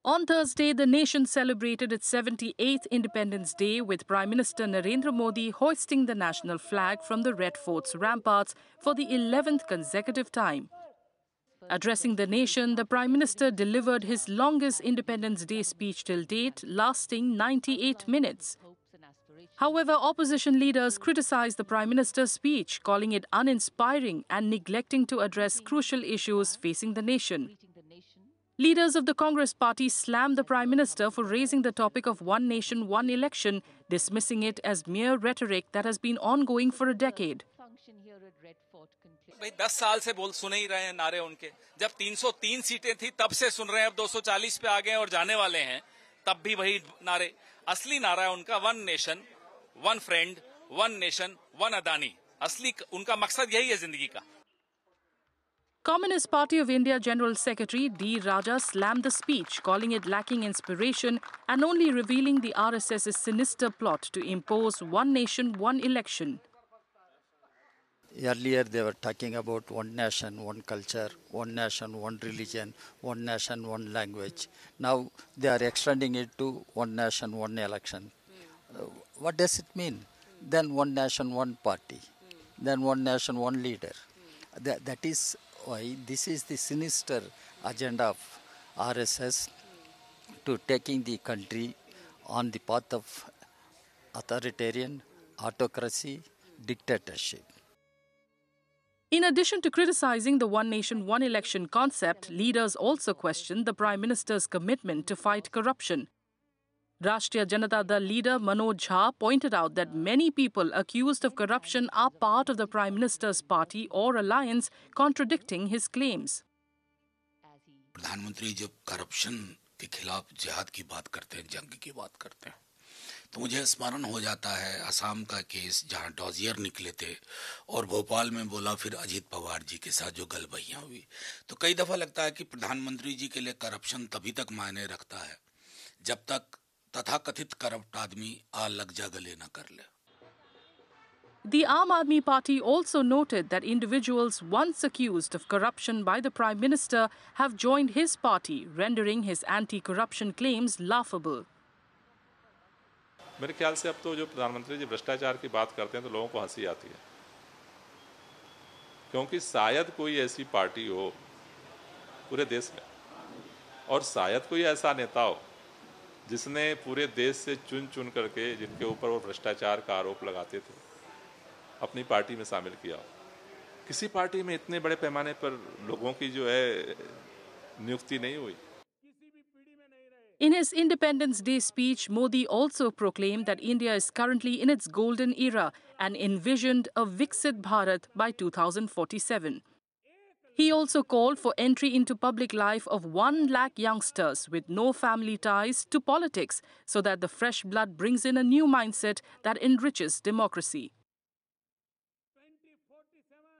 On Thursday, the nation celebrated its 78th Independence Day with Prime Minister Narendra Modi hoisting the national flag from the Red Fort's ramparts for the 11th consecutive time. Addressing the nation, the Prime Minister delivered his longest Independence Day speech till date, lasting 98 minutes. However, opposition leaders criticized the Prime Minister's speech, calling it uninspiring and neglecting to address crucial issues facing the nation. Leaders of the Congress party slammed the Prime Minister for raising the topic of one nation, one election, dismissing it as mere rhetoric that has been ongoing for a decade. भाई 10 साल से सुने ही रहे हैं नारे उनके। जब 303 सीटें थी तब से सुन रहे हैं, अब 240 पे आ गए और जाने वाले हैं, तब भी वही नारे। असली नारा है उनका one nation, one friend, one nation, one Adani. असली उनका मकसद यही है जिंदगी का। Communist Party of India General Secretary D. Raja slammed the speech, calling it lacking inspiration and only revealing the RSS's sinister plot to impose one nation, one election. Earlier they were talking about one nation, one culture, one nation, one religion, one nation, one language. Now they are extending it to one nation, one election. What does it mean? Then one nation, one party. Then one nation, one leader. That is why this is the sinister agenda of RSS to taking the country on the path of authoritarian, autocracy, dictatorship. In addition to criticizing the one nation, one election concept, leaders also questioned the Prime Minister's commitment to fight corruption. Rashtriya Janata Dal leader Manoj Jha pointed out that many people accused of corruption are part of the Prime Minister's party or alliance, contradicting his claims. प्रधानमंत्री जब corruption के खिलाफ जिहाद की बात करते हैं, जंग की बात करते हैं, तो मुझे स्मरण हो जाता है असम का केस जहां डॉजियर निकले थे और भोपाल में बोला फिर अजीत पवार जी के साथ जो गलबहियां हुई। तो कई दफा लगता है कि प्रधानमंत्री जी के लिए करप्शन तभी तक मायने रखता है जब तक तथाकथित करप्ट आदमी लग जा गले न कर ले। The Aam Aadmi Party also noted that individuals once accused of corruption by the Prime Minister have joined his party, rendering his anti-corruption claims laughable. मेरे ख्याल से अब तो जो प्रधानमंत्री जी भ्रष्टाचार की बात करते हैं तो लोगों को हंसी आती है, क्योंकि शायद कोई ऐसी पार्टी हो पूरे देश में और शायद कोई ऐसा नेता हो जिसने पूरे देश से चुन चुन करके जिनके ऊपर वो भ्रष्टाचार का आरोप लगाते थे अपनी पार्टी में शामिल किया हो। किसी पार्टी में इतने बड़े पैमाने पर लोगों की जो है नियुक्ति नहीं हुई। In his Independence Day speech, Modi also proclaimed that India is currently in its golden era and envisioned a Viksit Bharat by 2047. He also called for entry into public life of 1 lakh youngsters with no family ties to politics so that the fresh blood brings in a new mindset that enriches democracy.